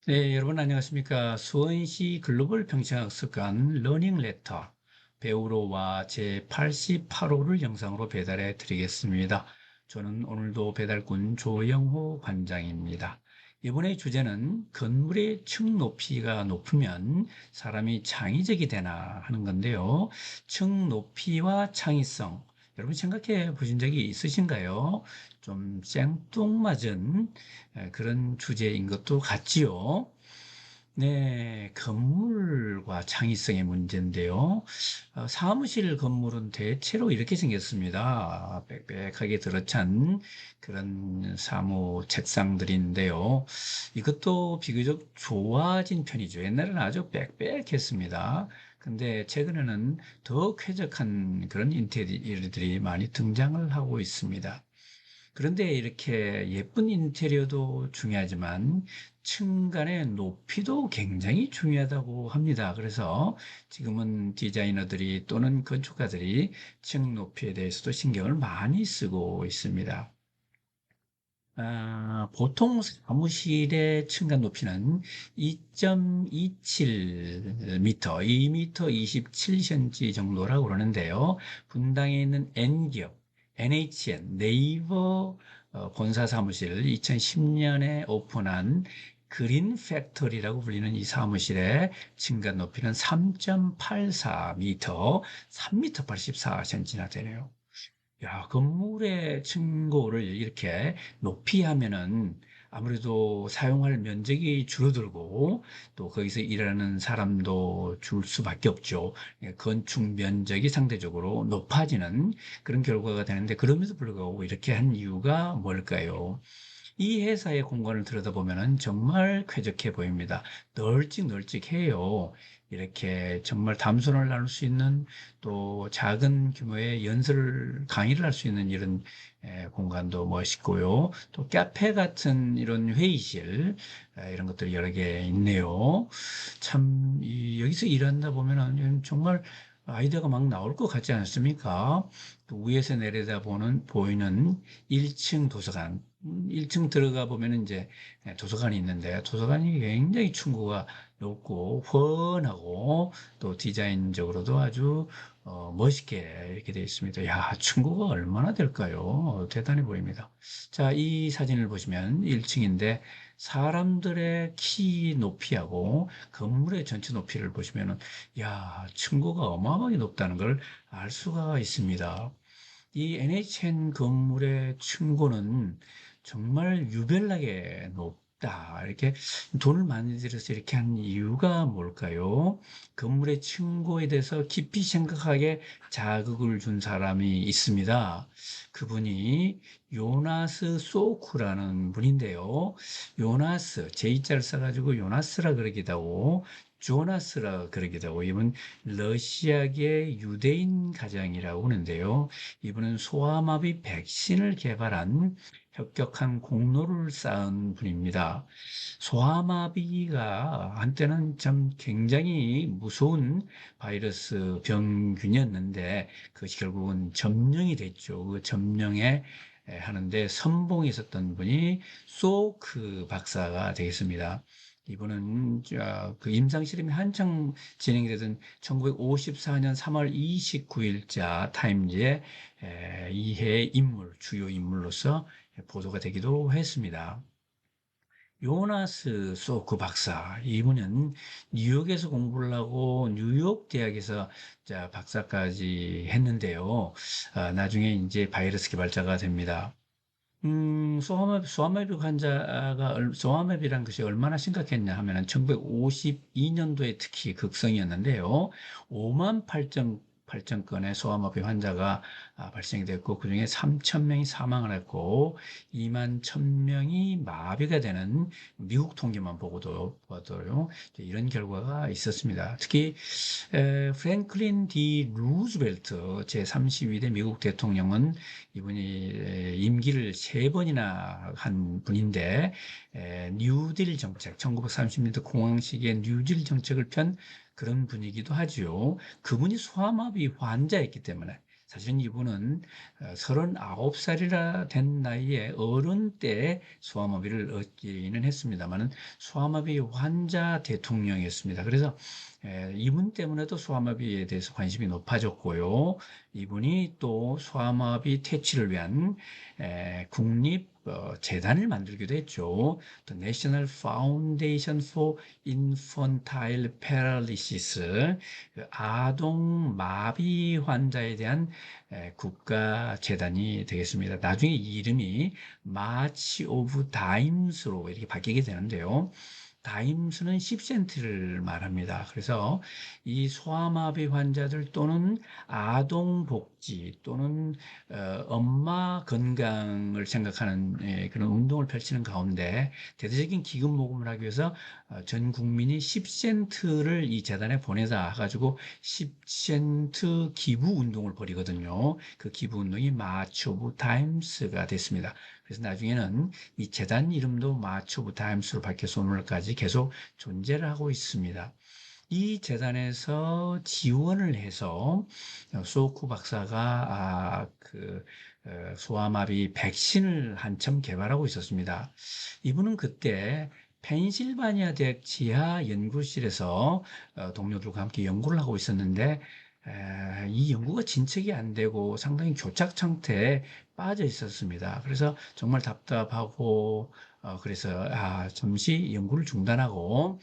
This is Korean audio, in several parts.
네, 여러분 안녕하십니까. 수원시 글로벌 평생학습관 러닝 레터 배우로와 제 88호를 영상으로 배달해 드리겠습니다. 저는 오늘도 배달꾼 조영호 관장입니다. 이번의 주제는 건물의 층 높이가 높으면 사람이 창의적이 되나 하는 건데요. 층 높이와 창의성. 여러분 생각해 보신 적이 있으신가요? 좀 생뚱맞은 그런 주제인 것도 같지요. 네, 건물과 창의성의 문제인데요. 사무실 건물은 대체로 이렇게 생겼습니다. 빽빽하게 들어찬 그런 사무 책상들인데요. 이것도 비교적 좋아진 편이죠. 옛날에는 아주 빽빽했습니다. 근데 최근에는 더 쾌적한 그런 인테리어들이 많이 등장을 하고 있습니다. 그런데 이렇게 예쁜 인테리어도 중요하지만 층간의 높이도 굉장히 중요하다고 합니다. 그래서 지금은 디자이너들이 또는 건축가들이 층 높이에 대해서도 신경을 많이 쓰고 있습니다. 보통 사무실의 층간 높이는 2.27m, 2m 27cm 정도라고 그러는데요. 분당에 있는 N기업, NHN, 네이버 본사 사무실 2010년에 오픈한 그린 팩토리라고 불리는 이 사무실의 층간 높이는 3.84m, 3m 84cm나 되네요. 야, 건물의 층고를 이렇게 높이 하면은 아무래도 사용할 면적이 줄어들고 또 거기서 일하는 사람도 줄 수밖에 없죠. 예, 건축 면적이 상대적으로 높아지는 그런 결과가 되는데 그럼에도 불구하고 이렇게 한 이유가 뭘까요? 이 회사의 공간을 들여다보면 정말 쾌적해 보입니다. 널찍널찍해요. 이렇게 정말 담소를 나눌 수 있는 또 작은 규모의 강의를 할 수 있는 이런 공간도 멋있고요. 또 카페 같은 이런 회의실, 이런 것들이 여러 개 있네요. 참, 여기서 일한다 보면은 정말 아이디어가 막 나올 것 같지 않습니까? 또 위에서 보이는 1층 도서관. 1층 들어가 보면 이제 도서관이 있는데 도서관이 굉장히 층고가 높고 훤하고 또 디자인적으로도 아주 멋있게 이렇게 되어 있습니다. 야, 층고가 얼마나 될까요? 대단해 보입니다. 자, 이 사진을 보시면 1층인데 사람들의 키 높이하고 건물의 전체 높이를 보시면은 야, 층고가 어마어마하게 높다는 걸 알 수가 있습니다. 이 NHN 건물의 층고는 정말 유별나게 높다. 이렇게 돈을 많이 들여서 이렇게 한 이유가 뭘까요? 건물의 층고에 대해서 깊이 생각하게 자극을 준 사람이 있습니다. 그분이 요나스 소쿠라는 분인데요. 요나스, J자를 써가지고 요나스라 그러기도 하고, 조나스라 그러기도 하고, 이분 러시아계 유대인 가장이라고 하는데요. 이분은 소아마비 백신을 개발한 혁혁한 공로를 쌓은 분입니다. 소아마비가 한때는 참 굉장히 무서운 바이러스 병균이었는데 그것이 결국은 점령이 됐죠. 그 점령에 하는데 선봉에 있었던 분이 소크 박사가 되겠습니다. 이분은 그 임상실험이 한창 진행이 되던 1954년 3월 29일자 타임즈에 이해 인물, 주요 인물로서 보도가 되기도 했습니다. 요나스 소크 박사, 이분은 뉴욕에서 공부를 하고 뉴욕 대학에서 박사까지 했는데요. 나중에 이제 바이러스 개발자가 됩니다. 소아마비 환자가, 소아마비란 것이 얼마나 심각했냐 하면은 1952년도에 특히 극성이었는데요. 5만 8천 건의 소아마비 환자가 발생이 됐고, 그중에 3천 명이 사망을 했고, 2만 1천 명이 마비가 되는 미국 통계만 보도요. 이런 결과가 있었습니다. 특히 프랭클린 D 루즈벨트 제32대 미국 대통령은 이분이 임기를 세 번이나 한 분인데 뉴딜 정책, 1930년대 공황 시기에 뉴딜 정책을 편 그런 분이기도 하지요. 그분이 소아마비 환자였기 때문에 사실은 이분은 39살이라 된 나이에 어른 때 소아마비를 얻기는 했습니다만은 소아마비 환자 대통령이었습니다. 그래서 이분 때문에도 소아마비에 대해서 관심이 높아졌고요. 이분이 또 소아마비 퇴치를 위한 국립 재단을 만들기도 했죠. The National Foundation for Infantile Paralysis, 그 아동 마비 환자에 대한 국가 재단이 되겠습니다. 나중에 이 이름이 마치 오브 다임스로 이렇게 바뀌게 되는데요. 다임스는 10센트를 말합니다. 그래서 이 소아마비 환자들 또는 아동 복지 또는 엄마 건강을 생각하는 그런 운동을 펼치는 가운데 대대적인 기금 모금을 하기 위해서 전 국민이 10센트를 이 재단에 보내자 가지고 10센트 기부 운동을 벌이거든요. 그 기부 운동이 마치 오브 타임스가 됐습니다. 그래서 나중에는 이 재단 이름도 마치 오브 타임스로 바뀌어서 오늘까지 계속 존재를 하고 있습니다. 이 재단에서 지원을 해서 소쿠 박사가 소아마비 백신을 한참 개발하고 있었습니다. 이분은 그때 펜실바니아 대학 지하 연구실에서 동료들과 함께 연구를 하고 있었는데 이 연구가 진척이 안 되고 상당히 교착 상태에 빠져 있었습니다. 그래서 정말 답답하고 그래서 잠시 연구를 중단하고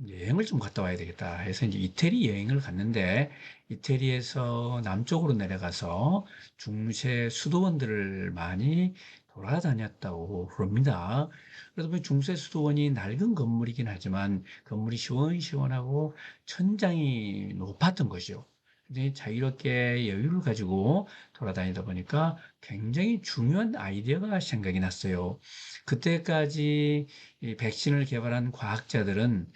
여행을 좀 갔다 와야 되겠다 해서 이제 이태리 여행을 갔는데 이태리에서 남쪽으로 내려가서 중세 수도원들을 많이 돌아다녔다고 그럽니다. 그래서 보면 중세 수도원이 낡은 건물이긴 하지만 건물이 시원시원하고 천장이 높았던 것이요. 근데 자유롭게 여유를 가지고 돌아다니다 보니까 굉장히 중요한 아이디어가 생각이 났어요. 그때까지 이 백신을 개발한 과학자들은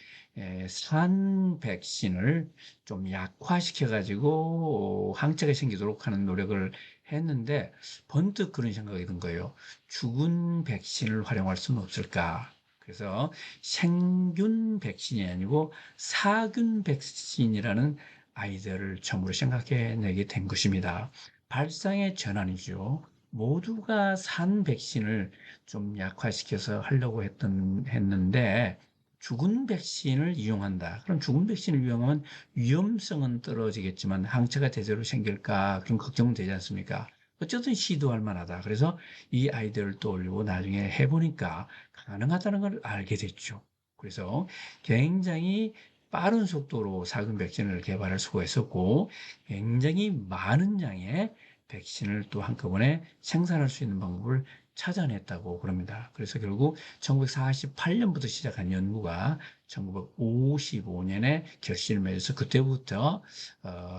산 백신을 좀 약화시켜 가지고 항체가 생기도록 하는 노력을 했는데 번뜩 그런 생각이 든 거예요. 죽은 백신을 활용할 수는 없을까? 그래서 생균 백신이 아니고 사균 백신이라는 아이디어를 처음으로 생각해내게 된 것입니다. 발상의 전환이죠. 모두가 산 백신을 좀 약화시켜서 하려고 했는데 죽은 백신을 이용한다. 그럼 죽은 백신을 이용하면 위험성은 떨어지겠지만 항체가 제대로 생길까 그런 걱정은 되지 않습니까? 어쨌든 시도할 만하다. 그래서 이 아이디어를 떠올리고 나중에 해보니까 가능하다는 걸 알게 됐죠. 그래서 굉장히 빠른 속도로 사근 백신을 개발할 수가 있었고 굉장히 많은 양의 백신을 또 한꺼번에 생산할 수 있는 방법을 찾아냈다고 그럽니다. 그래서 결국 1948년부터 시작한 연구가 1955년에 결실을 맺어서 그때부터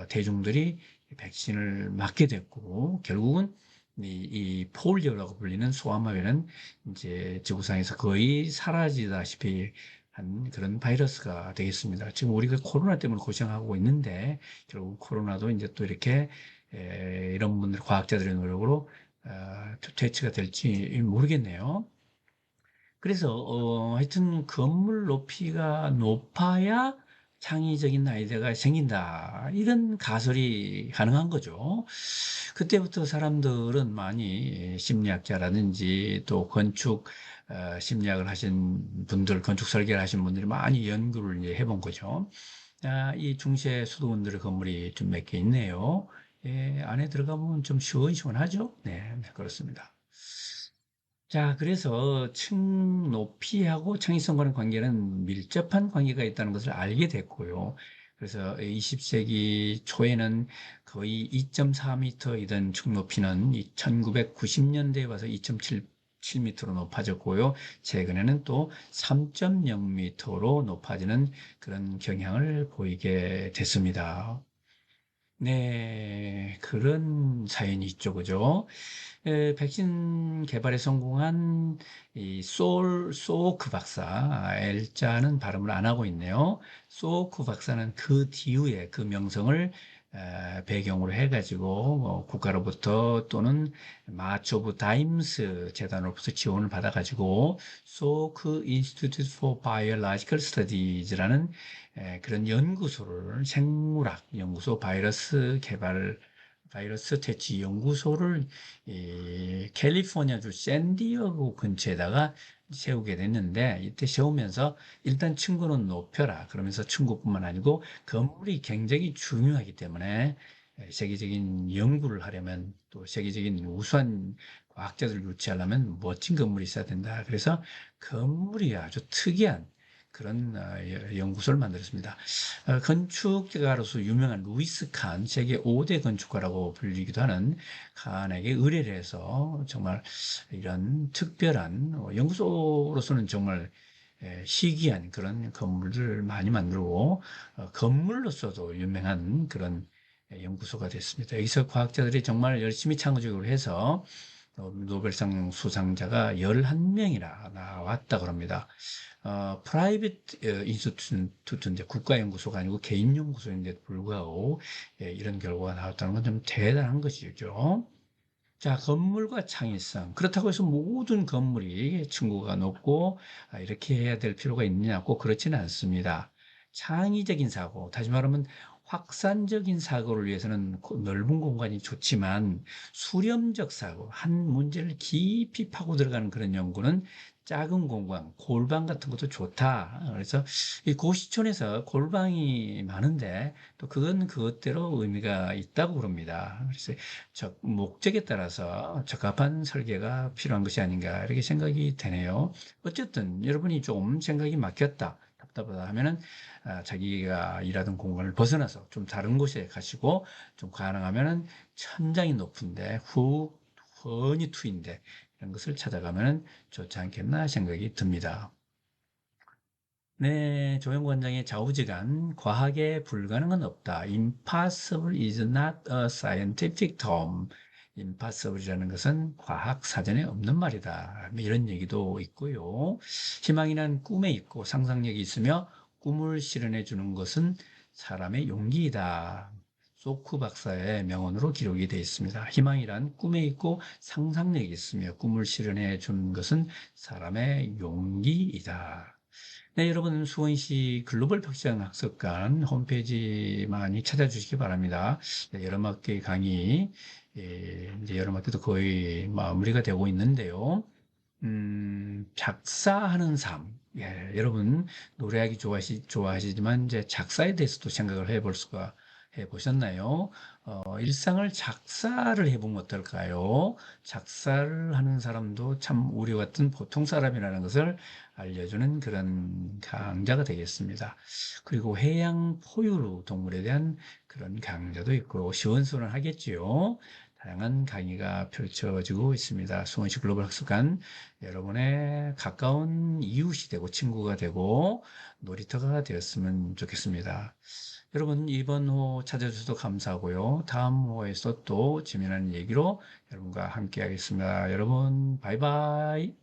대중들이 백신을 맞게 됐고 결국은 이 폴리오라고 불리는 소아마비는 이제 지구상에서 거의 사라지다시피 한 그런 바이러스가 되겠습니다. 지금 우리가 코로나 때문에 고생하고 있는데 결국 코로나도 이제 또 이렇게 이런 분들 과학자들의 노력으로 퇴치가 될지 모르겠네요. 그래서 하여튼 건물 높이가 높아야 창의적인 아이디어가 생긴다. 이런 가설이 가능한 거죠. 그때부터 사람들은 많이 심리학자라든지 또 건축 심리학을 하신 분들, 건축 설계를 하신 분들이 많이 연구를 이제 해본 거죠. 이 중세 수도원들의 건물이 좀 몇 개 있네요. 예, 안에 들어가보면 좀 시원시원하죠? 네, 그렇습니다. 자, 그래서 층 높이하고 창의성과의 관계는 밀접한 관계가 있다는 것을 알게 됐고요. 그래서 20세기 초에는 거의 2.4m이던 층 높이는 1990년대에 와서 2.7m로 높아졌고요. 최근에는 또 3.0m로 높아지는 그런 경향을 보이게 됐습니다. 네, 그런 사연이 있죠, 그죠? 백신 개발에 성공한 소오크 박사, L자는 발음을 안 하고 있네요. 소오크 박사는 그 뒤에 그 명성을 배경으로 해가지고 국가로부터 또는 마치 오브 다임스 재단으로부터 지원을 받아가지고 소오크 Institute for Biological Studies라는 그런 연구소를 생물학 연구소 바이러스 개발 바이러스 퇴치 연구소를 캘리포니아주 샌디에고 근처에다가 세우게 됐는데, 이때 세우면서 일단 층고는 높여라 그러면서 층고뿐만 아니고 건물이 굉장히 중요하기 때문에 세계적인 연구를 하려면, 또 세계적인 우수한 과학자들을 유치하려면 멋진 건물이 있어야 된다. 그래서 건물이 아주 특이한 그런 연구소를 만들었습니다. 건축가로서 유명한 루이스 칸, 세계 5대 건축가라고 불리기도 하는 칸에게 의뢰를 해서 정말 이런 특별한 연구소로서는 정말 희귀한 그런 건물들을 많이 만들고, 건물로서도 유명한 그런 연구소가 됐습니다. 여기서 과학자들이 정말 열심히 창조를 해서 노벨상 수상자가 11명이나 나왔다고 합니다. 프라이빗 인스튜트인데 국가연구소가 아니고 개인연구소인데도 불구하고 이런 결과가 나왔다는 건 좀 대단한 것이죠. 자, 건물과 창의성. 그렇다고 해서 모든 건물이 층고가 높고 이렇게 해야 될 필요가 있느냐? 꼭 그렇지는 않습니다. 창의적인 사고, 다시 말하면 확산적인 사고를 위해서는 넓은 공간이 좋지만, 수렴적 사고, 한 문제를 깊이 파고 들어가는 그런 연구는 작은 공간, 골방 같은 것도 좋다. 그래서 이 고시촌에서 골방이 많은데 또 그건 그것대로 의미가 있다고 그럽니다. 그래서 목적에 따라서 적합한 설계가 필요한 것이 아닌가 이렇게 생각이 되네요. 어쨌든 여러분이 좀 생각이 막혔다, 답답하다 하면은 자기가 일하던 공간을 벗어나서 좀 다른 곳에 가시고, 좀 가능하면은 천장이 높은데 훅 훤히 트인데 이런 것을 찾아가면은 좋지 않겠나 생각이 듭니다. 네, 조영관장의 좌우지간, 과학에 불가능은 없다. Impossible is not a scientific term. Impossible이라는 것은 과학 사전에 없는 말이다. 뭐 이런 얘기도 있고요. 희망이란 꿈에 있고 상상력이 있으며 꿈을 실현해 주는 것은 사람의 용기이다. 소크 박사의 명언으로 기록이 되어 있습니다. 희망이란 꿈에 있고 상상력이 있으며 꿈을 실현해 주는 것은 사람의 용기이다. 네, 여러분, 수원시 글로벌 벽장 학습관 홈페이지 많이 찾아주시기 바랍니다. 네, 여름학기 강의, 이제 여름학기도 거의 마무리가 되고 있는데요. 작사하는 삶. 예, 여러분, 노래하기 좋아하시지만, 이제 작사에 대해서도 생각을 해보셨나요? 일상을 작사를 해보면 어떨까요? 작사를 하는 사람도 참 우리 같은 보통 사람이라는 것을 알려주는 그런 강좌가 되겠습니다. 그리고 해양 포유류 동물에 대한 그런 강좌도 있고, 시원시원하겠지요. 다양한 강의가 펼쳐지고 있습니다. 수원시 글로벌 학습관, 여러분의 가까운 이웃이 되고 친구가 되고 놀이터가 되었으면 좋겠습니다. 여러분, 이번 호 찾아주셔서 감사하고요. 다음 호에서 또 재미나는 얘기로 여러분과 함께 하겠습니다. 여러분, 바이바이.